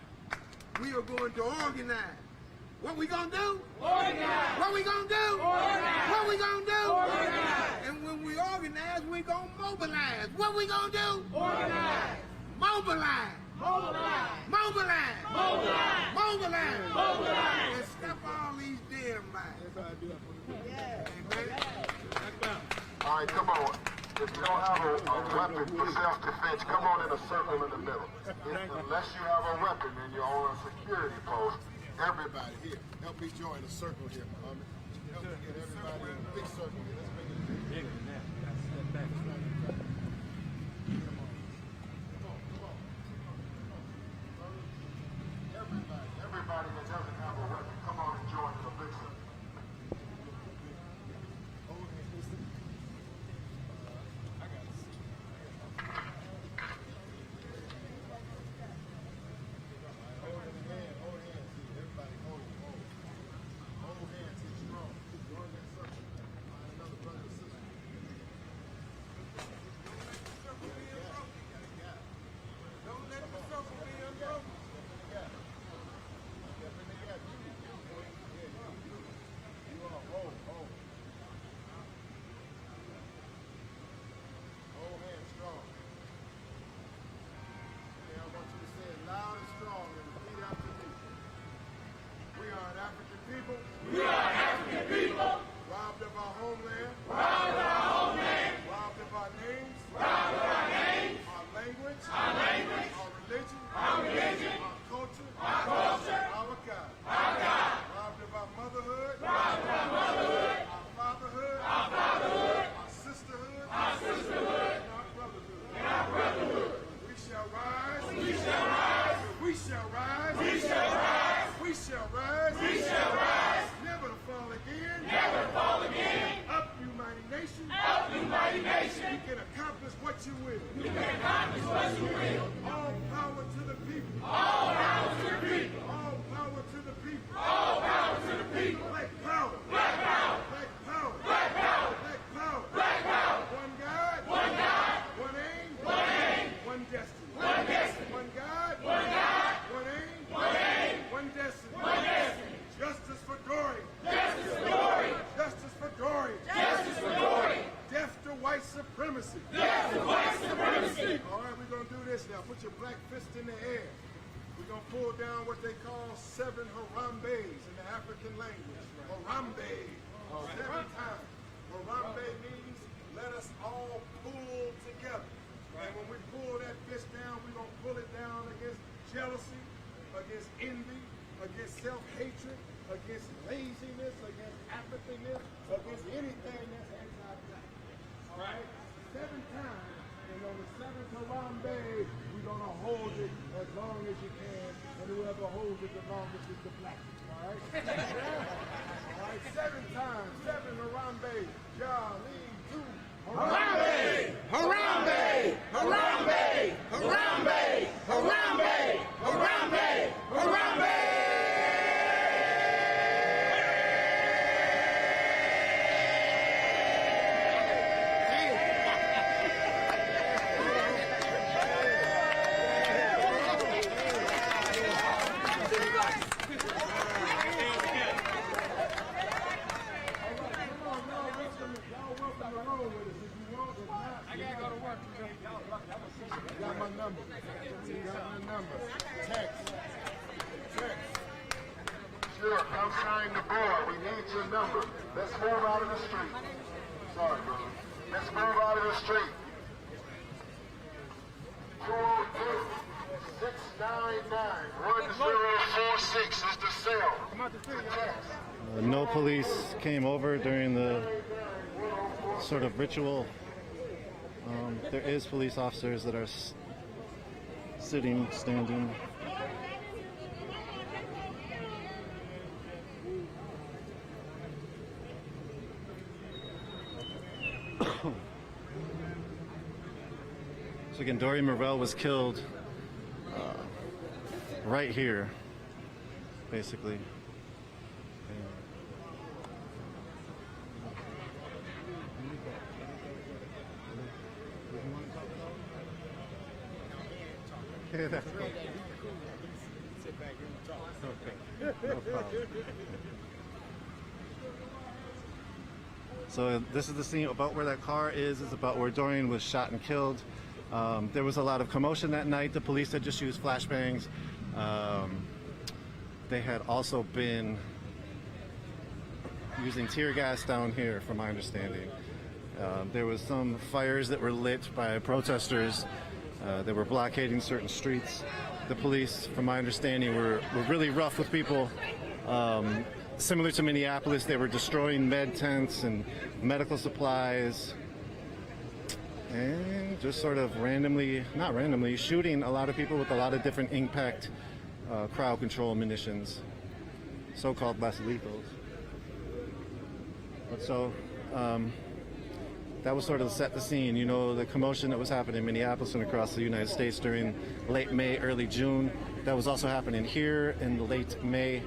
We are going to organize. What we gonna do? Organize. What we gonna do? Organize. What we gonna do? Organize. And when we organize, we gonna mobilize. What we gonna do? Organize. Mobilize. Mobilize. Mobilize. Mobilize. Mobilize. Mobilize. And stop all these damn lies. Yeah. Amen. All right, come on. If you don't have a weapon for self-defense, come on in a circle in the middle. Unless you have a weapon and you're on a security post, everybody here, help me join the circle here, Muhammad. Help me get everybody in a big circle here. Let's make it bigger than that. Step back. Everybody that doesn't have a weapon, come on and join the big circle. what you will. You may accomplish what you will. All power to the people. All power to the people. All power to the people. All power to the people. Black power. Black power. Black power. Black power. Black power. Black power. One God. One God. One aim. One aim. One destiny. One destiny. One God. One God. One aim. One aim. One destiny. One destiny. Justice for Dory. Justice for Dory. Justice for Dory. Justice for Dory. Death to white supremacy. Death to white supremacy. All right, we're going to do this now. Put your black fist in the air. We're going to pull down what they call 7 Harambes in the African language. Harambe. 7 times. Harambe means let us all pull together. And when we pull that fist down, we're going to pull it down against jealousy, against envy, against self-hatred, against laziness, against apathiness, against anything that's anti-black. All right? 7 times, and on the 7th Harambe, we're going to hold it as long as you can, and whoever holds it the longest is the black. All right? All right, 7 times, 7 Harambe, Jali, 2. Harambe! Harambe! Harambe! Harambe! Harambe! Harambe! Harambe! Got my number. Text. Sure, come sign the board. We need your number. Let's move out of the street. Sorry, brother. Let's move out of the street. 208-699-1046 is the cell. The text. No police came over during the sort of ritual. There is police officers that are sitting, standing. So again, Dory Morell was killed right here, basically. Yeah, that's cool. Sit back here and talk. Okay, no problem. So this is the scene about where that car is about where Dorian was shot and killed. There was a lot of commotion that night. The police had just used flashbangs. They had also been using tear gas down here, from my understanding. There was some fires that were lit by protesters. They were blockading certain streets. The police, from my understanding, were really rough with people. Similar to Minneapolis, they were destroying med tents and medical supplies. And just sort of not randomly, shooting a lot of people with a lot of different impact crowd control munitions, so-called less lethals. But so, that was sort of set the scene, you know, the commotion that was happening in Minneapolis and across the United States during late May, early June. That was also happening here in late May,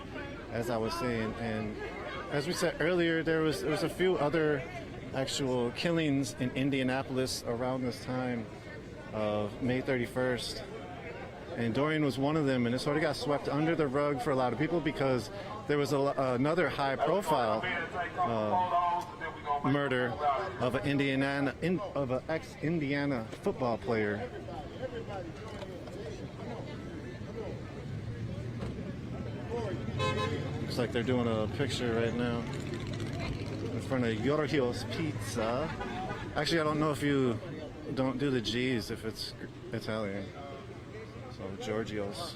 as I was saying. And as we said earlier, there was a few other actual killings in Indianapolis around this time of May 31st. And Dorian was one of them, and it sort of got swept under the rug for a lot of people because there was another high-profile murder of an ex-Indiana football player. Looks like they're doing a picture right now in front of Giorgio's Pizza. Actually, I don't know if you don't do the G's if it's Italian. So Giorgio's.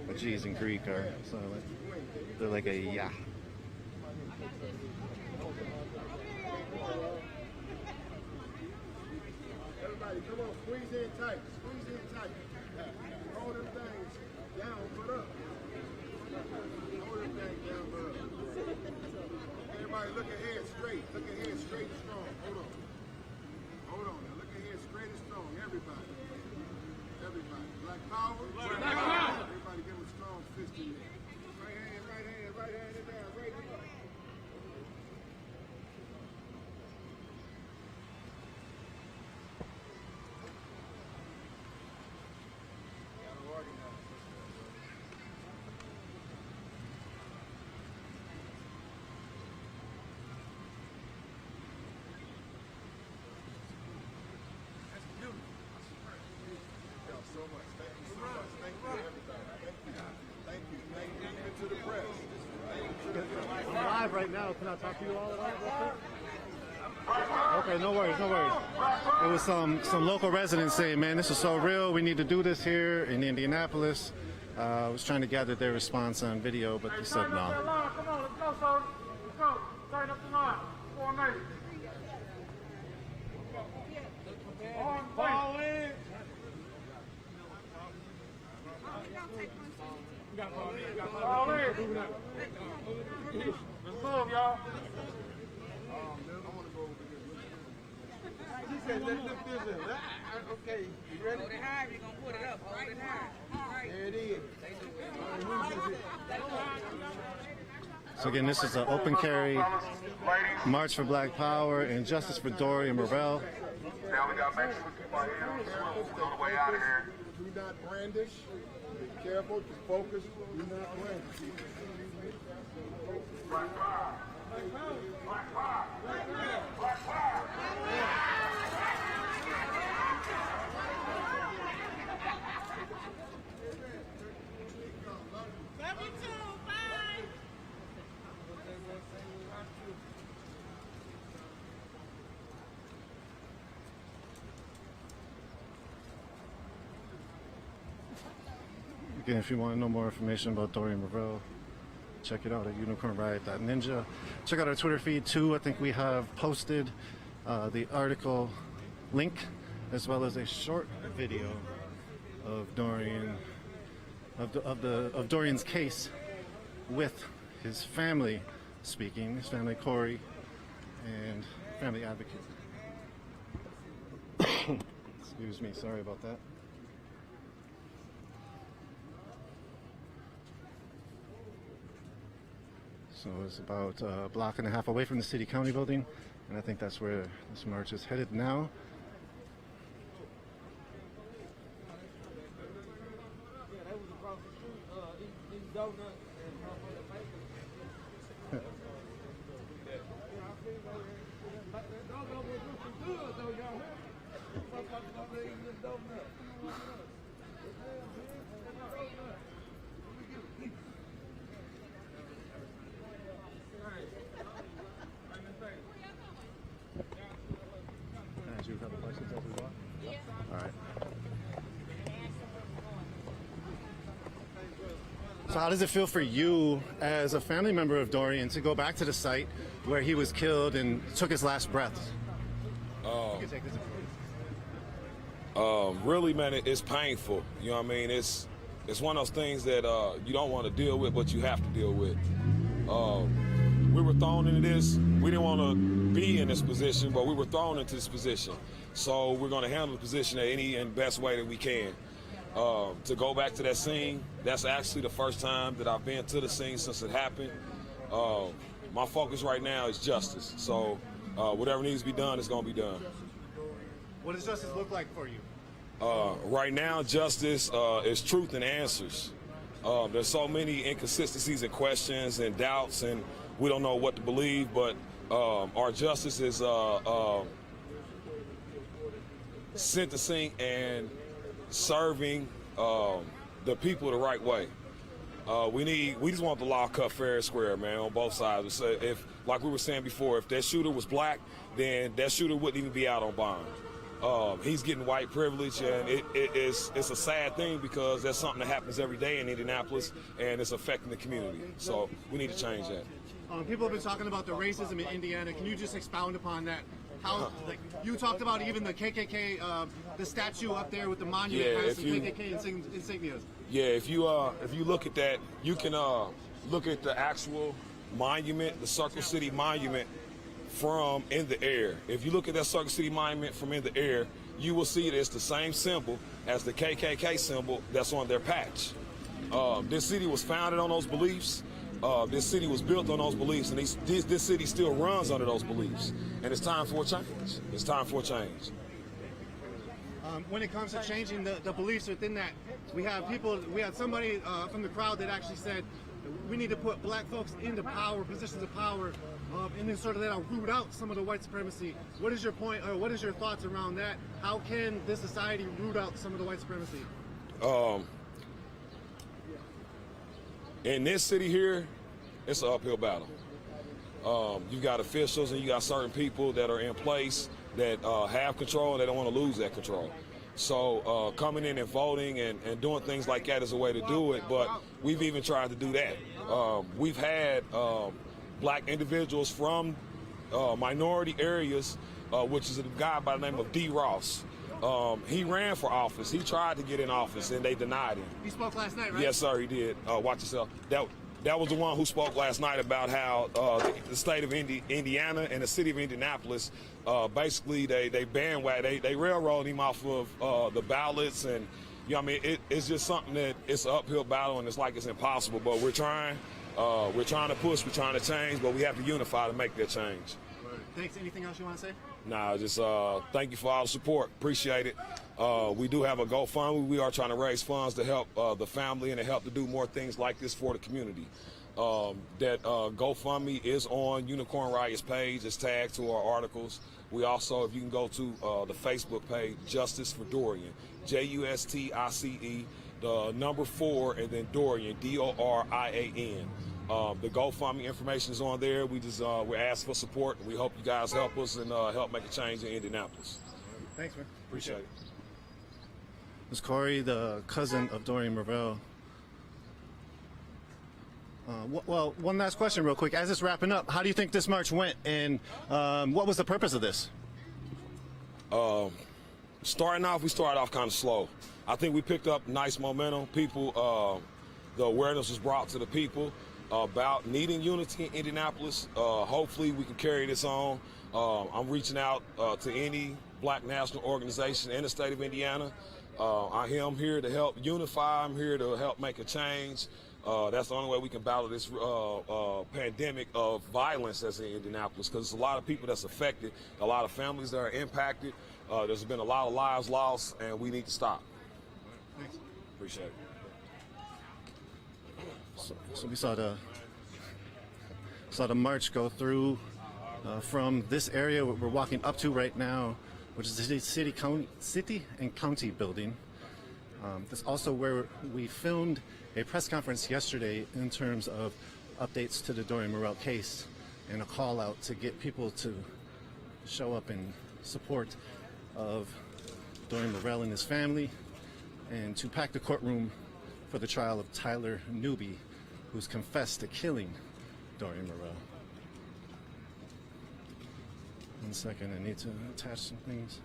The G's in Greek are silent. They're like a yeah. Everybody, come on, squeeze in tight. Squeeze in tight. Hold them things down, put up. Hold them things down, put up. Everybody, look ahead straight. Look ahead straight and strong. Hold on. now. Can I talk to you all about it? Okay, no worries, no worries. It was some local residents saying, man, this is so real. We need to do this here in Indianapolis. I was trying to gather their response on video, but they said no. Come on, let's go, soldier. Let's go. Turn up the line. Formation. Fall in. Fall in. Let's move, y'all. He said, let's lift this in. Okay, you ready? Hold it high, you're going to put it up. Hold it high. There it is. So again, this is an open carry march for Black Power and justice for Dory and Morrell. Now we got to make sure we keep our head on the swivel. We're on the way out of here. Do not brandish. Be careful. Just focus. Do not brandish. Black power. Black power. Black power. 72, 5. Again, if you want to know more information about Dory and Morrell, check it out at unicornriot.ninja. Check out our Twitter feed too. I think we have posted the article link as well as a short video of Dorian of Dorian's case with his family speaking, his family Corey and family advocate. Excuse me, sorry about that. So it's about a block and a half away from the city county building, and I think that's where this march is headed now. You have a license as we walk? Yeah. All right. So how does it feel for you as a family member of Dorian to go back to the site where he was killed and took his last breaths? Really, man, it's painful. You know what I mean? It's one of those things that you don't want to deal with, but you have to deal with. We were thrown into this. We didn't want to be in this position, but we were thrown into this position. So we're going to handle the position in any and best way that we can. To go back to that scene, that's actually the first time that I've been to the scene since it happened. My focus right now is justice. So whatever needs to be done is going to be done. What does justice look like for you? Right now, justice is truth and answers. There's so many inconsistencies and questions and doubts, and we don't know what to believe, but our justice is sentencing and serving the people the right way. We just want the law cut fair and square, man, on both sides. So if, like we were saying before, if that shooter was black, then that shooter wouldn't even be out on bond. He's getting white privilege, and it's a sad thing because that's something that happens every day in Indianapolis, and it's affecting the community. So we need to change that. People have been talking about the racism in Indiana. Can you just expound upon that? How, like, you talked about even the KKK, the statue up there with the monument has some KKK insignias. Yeah, if you look at that, you can look at the actual monument, the Circle City monument, from in the air. If you look at that Circle City monument from in the air, you will see that it's the same symbol as the KKK symbol that's on their patch. This city was founded on those beliefs. This city was built on those beliefs, and this city still runs under those beliefs. And it's time for a change. It's time for a change. When it comes to changing the beliefs within that, we had somebody from the crowd that actually said we need to put black folks into power, positions of power, and then sort of that'll root out some of the white supremacy. What is your point, or what is your thoughts around that? How can this society root out some of the white supremacy? In this city here, it's an uphill battle. You got officials and you got certain people that are in place that have control and they don't want to lose that control. So coming in and voting and doing things like that is a way to do it, but we've even tried to do that. We've had black individuals from minority areas, which is a guy by the name of D. Ross. He ran for office. He tried to get in office and they denied him. He spoke last night, right? Yes, sir, he did. Watch yourself. That was the one who spoke last night about how the state of Indiana and the city of Indianapolis, basically they bandwagon, they railroad him off of the ballots, and you know what I mean, it's just something that it's an uphill battle and it's like it's impossible. But we're trying to push, we're trying to change, but we have to unify to make that change. Thanks. Anything else you want to say? Nah, just thank you for all the support. Appreciate it. We do have a GoFundMe. We are trying to raise funds to help the family and to help to do more things like this for the community. That GoFundMe is on Unicorn Riots page. It's tagged to our articles. We also, if you can go to the Facebook page, Justice for Dorian, Justice, the number 4, and then Dorian, Dorian. The GoFundMe information is on there. We just we're asking for support. We hope you guys help us and help make a change in Indianapolis. Thanks, man. Appreciate it. This is Corey, the cousin of Dorian Morell. Well, one last question real quick. As it's wrapping up, how do you think this march went, and what was the purpose of this? Starting off, we started off kind of slow. I think we picked up nice momentum. People, the awareness was brought to the people about needing unity in Indianapolis. Hopefully we can carry this on. I'm reaching out to any black national organization in the state of Indiana. I am here to help unify. I'm here to help make a change. That's the only way we can battle this pandemic of violence that's in Indianapolis, because there's a lot of people that's affected, a lot of families that are impacted. There's been a lot of lives lost, and we need to stop. Thanks. Appreciate it. So we saw the march go through from this area we're walking up to right now, which is the city and county building. That's also where we filmed a press conference yesterday in terms of updates to the Dorian Morell case and a call out to get people to show up in support of Dorian Morell and his family, and to pack the courtroom for the trial of Tyler Newby, who's confessed to killing Dorian Morell. 1 second, I need to attach some things.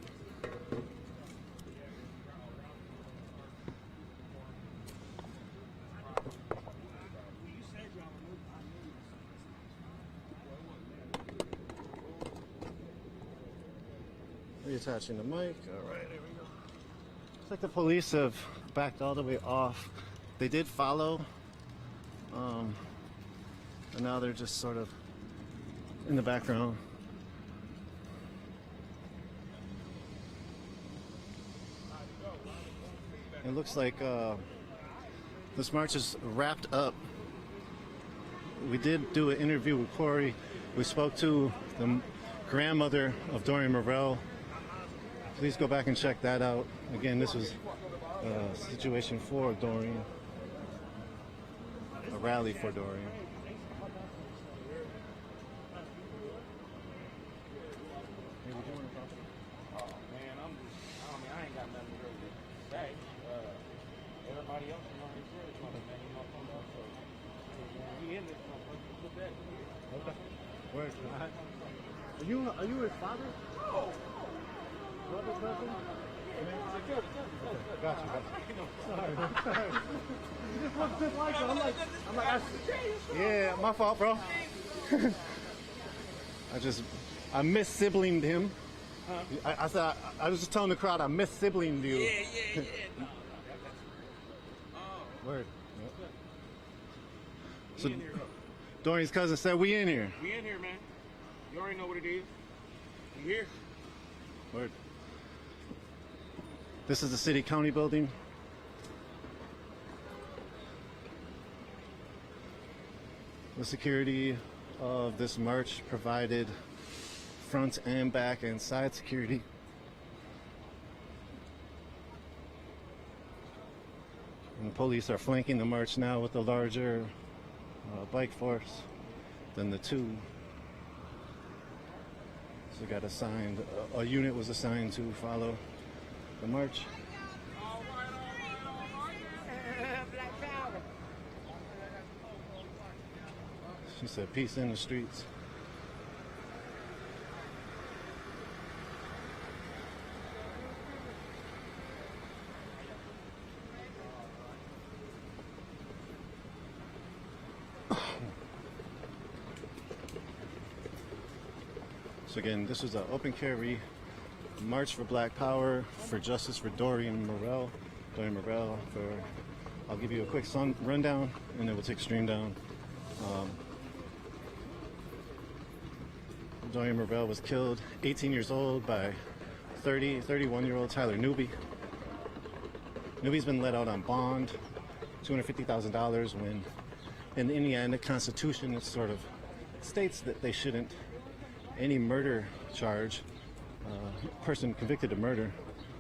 Reattaching the mic. All right, there we go. Looks like the police have backed all the way off. They did follow, and now they're just sort of in the background. It looks like this march is wrapped up. We did do an interview with Corey. We spoke to the grandmother of Dorian Morell. Please go back and check that out. Again, this was a situation for Dorian, a rally for Dorian. I ain't got nothing really to say. Everybody else is on his word, man. You know what I'm talking about? So, we in this motherfucker. Put that. Okay. Where's that? Are you his father? Brother, cousin? Got you. Sorry. You just look just like him. I'm like, yeah, my fault, bro. I miss-siblinged him. Huh? I said, I was just telling the crowd, I miss-siblinged you. Yeah. Word. Yep. So, Dorian's cousin said, we in here. We in here, man. You already know what it is. We here. Word. This is the city county building. The security of this march provided front and back and side security. And the police are flanking the march now with a larger bike force than the two So got assigned, a unit was assigned to follow the march. Black power. She said, peace in the streets. So again, this was an open carry march for Black Power, for justice for Dorian Morel. I'll give you a quick rundown and then we'll take stream down. Dorian Morel was killed, 18 years old, by 31-year-old Tyler Newby. Newby's been let out on bond, $250,000, when in the Indiana Constitution it sort of states that they shouldn't, any murder charge, person convicted of murder,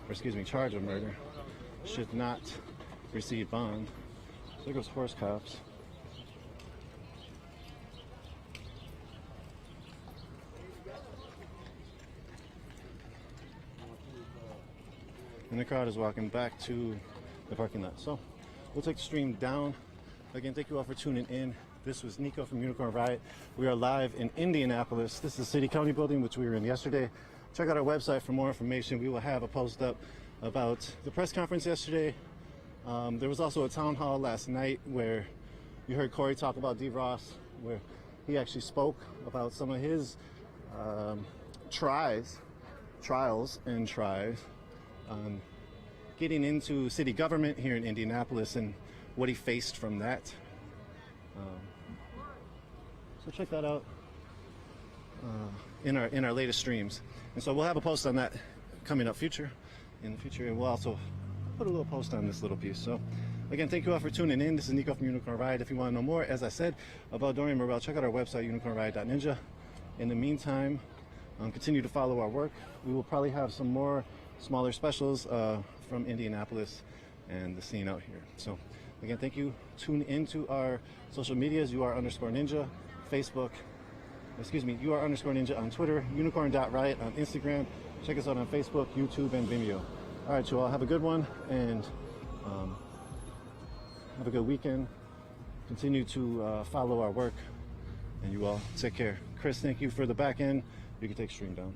or excuse me, charge of murder, should not receive bond. So there goes horse cops. And the crowd is walking back to the parking lot. So we'll take the stream down. Again, thank you all for tuning in. This was Nico from Unicorn Riot. We are live in Indianapolis. This is the City County building, which we were in yesterday. Check out our website for more information. We will have a post up about the press conference yesterday. There was also a town hall last night where you heard Corey talk about D. Ross, where he actually spoke about some of his trials getting into city government here in Indianapolis and what he faced from that. So check that out in our latest streams. And so we'll have a post on that coming up in the future, and we'll also put a little post on this little piece. So again, thank you all for tuning in. This is Nico from Unicorn Riot. If you want to know more, as I said, about Dorian Morel, check out our website, unicornriot.ninja. In the meantime, continue to follow our work. We will probably have some more smaller specials from Indianapolis and the scene out here. So again, thank you. Tune into our social medias, UR_Ninja, Facebook, UR_Ninja on Twitter, unicorn.riot on Instagram. Check us out on Facebook, YouTube, and Vimeo. All right, you all have a good one, and have a good weekend. Continue to follow our work, and you all take care. Chris, thank you for the back end. You can take stream down.